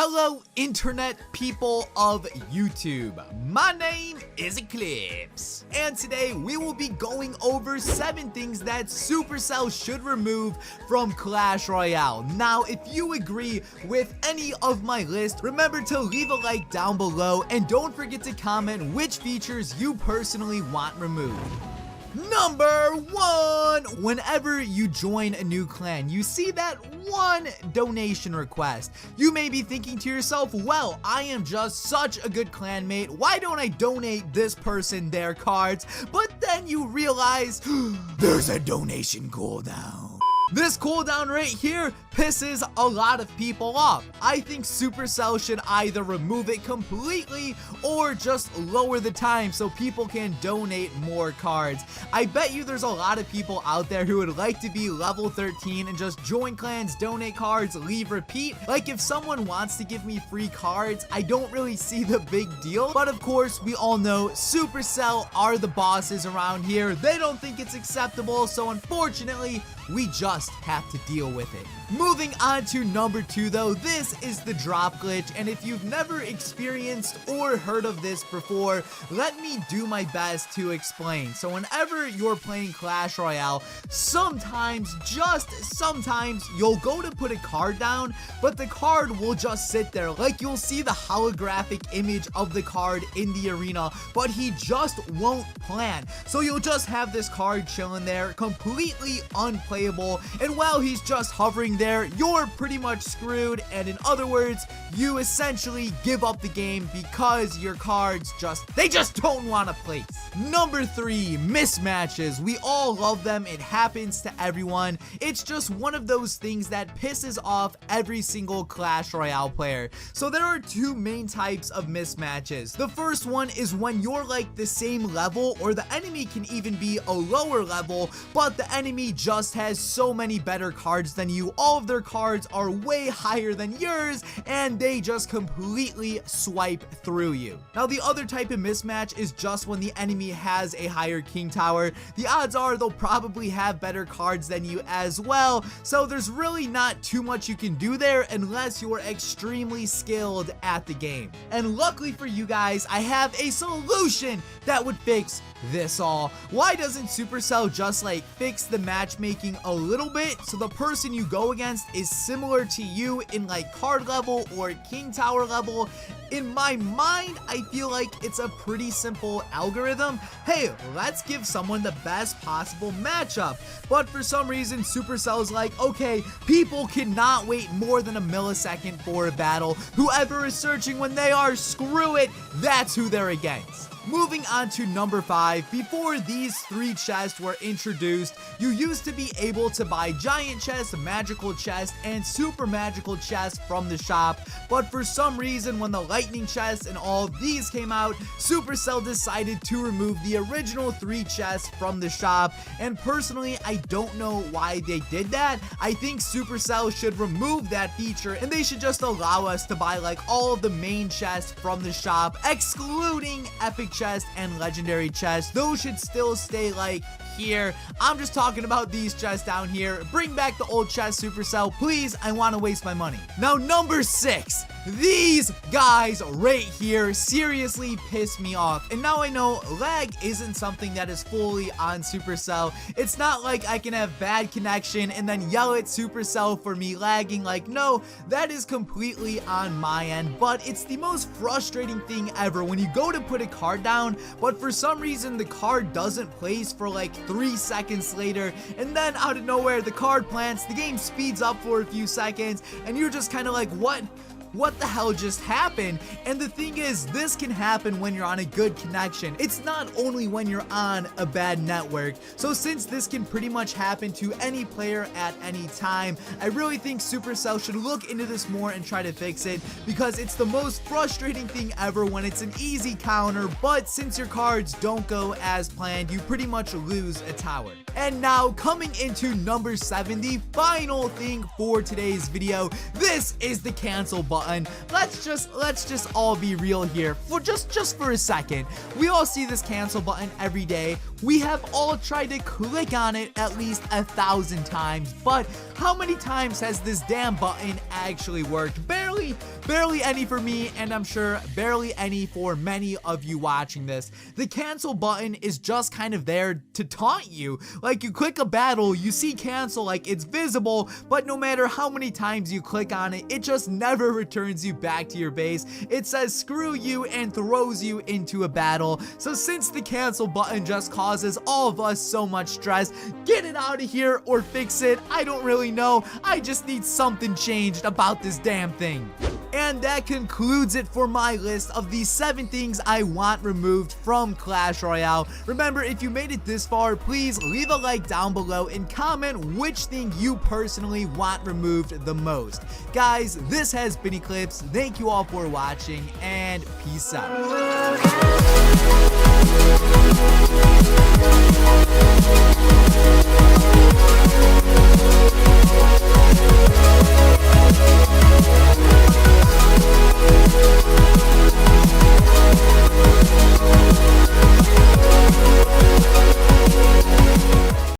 Hello, internet people of YouTube. My name is Eclihpse, and today we will be going over 7 things that Supercell should remove from Clash Royale. Now, if you agree with any of my list, remember to leave a like down below, and don't forget to comment which features you personally want removed. Number 1, whenever you join a new clan, you see that one donation request. You may be thinking to yourself, well, I am just such a good clanmate, why don't I donate this person their cards? But then you realize, there's a donation cooldown. This cooldown right here pisses a lot of people off. I think Supercell should either remove it completely or just lower the time so people can donate more cards. I bet you there's a lot of people out there who would like to be level 13 and just join clans, donate cards, leave, repeat. Like, if someone wants to give me free cards, I don't really see the big deal. But of course, we all know Supercell are the bosses around here. They don't think it's acceptable, so unfortunately, we just have to deal with it. Moving on to number 2 though, this is the drop glitch, and if you've never experienced or heard of this before, let me do my best to explain. So whenever you're playing Clash Royale, sometimes, just sometimes, you'll go to put a card down, but the card will just sit there. Like, you'll see the holographic image of the card in the arena, but he just won't plant. So you'll just have this card chilling there, completely unplayable, and while he's just hovering there, you're pretty much screwed, and in other words, you essentially give up the game because your cards they just don't want to place. Number 3, mismatches. We all love them. It happens to everyone. It's just one of those things that pisses off every single Clash Royale player. So there are 2 main types of mismatches. The first one is when you're like the same level, or the enemy can even be a lower level, but the enemy just has so many better cards than you. All of their cards are way higher than yours, and they just completely swipe through you. Now, the other type of mismatch is just when the enemy has a higher king tower. The odds are they'll probably have better cards than you as well, so there's really not too much you can do there unless you're extremely skilled at the game. And luckily for you guys, I have a solution that would fix this all. Why doesn't Supercell just like fix the matchmaking a little bit so the person you go against is similar to you in like card level or king tower level? In my mind, I feel like it's a pretty simple algorithm. Hey, let's give someone the best possible matchup. But for some reason, Supercell's like, okay, people cannot wait more than a millisecond for a battle. Whoever is searching when they are, screw it, that's who they're against. Moving on to number 5, before these 3 chests were introduced, you used to be able to buy giant chests, magical chests, and super magical chests from the shop, but for some reason when the lightning chests and all of these came out, Supercell decided to remove the original 3 chests from the shop, and personally, I don't know why they did that. I think Supercell should remove that feature, and they should just allow us to buy like all of the main chests from the shop, excluding epic chest and legendary chest. Those should still stay like here. I'm just talking about these chests down here. Bring back the old chest, Supercell, please. I want to waste my money. Now, number 6, these guys right here seriously piss me off. And now I know lag isn't something that is fully on Supercell. It's not like I can have bad connection and then yell at Supercell for me lagging. Like, no, that is completely on my end, but it's the most frustrating thing ever when you go to put a card down, but for some reason the card doesn't place for like 3 seconds later, and then out of nowhere the card plants, the game speeds up for a few seconds, and you're just kind of like, what the hell just happened? And the thing is, this can happen when you're on a good connection. It's not only when you're on a bad network. So since this can pretty much happen to any player at any time, I really think Supercell should look into this more and try to fix it, because it's the most frustrating thing ever when it's an easy counter, but since your cards don't go as planned, you pretty much lose a tower. And now coming into number 7, the final thing for today's video. This is the cancel button. Let's just all be real here for just for a second. We all see this cancel button every day. We have all tried to click on it at least 1,000 times, but how many times has this damn button actually worked? Barely any for me, and I'm sure barely any for many of you watching this. The cancel button is just kind of there to taunt you. Like, you click a battle, you see cancel, like it's visible, but no matter how many times you click on it, it just never returns you back to your base. It says screw you and throws you into a battle. So since the cancel button just causes all of us so much stress, get it out of here or fix it. I don't really know. I just need something changed about this damn thing. And that concludes it for my list of the 7 things I want removed from Clash Royale. Remember, if you made it this far, please leave a like down below and comment which thing you personally want removed the most. Guys, this has been Eclihpse. Thank you all for watching, and peace out.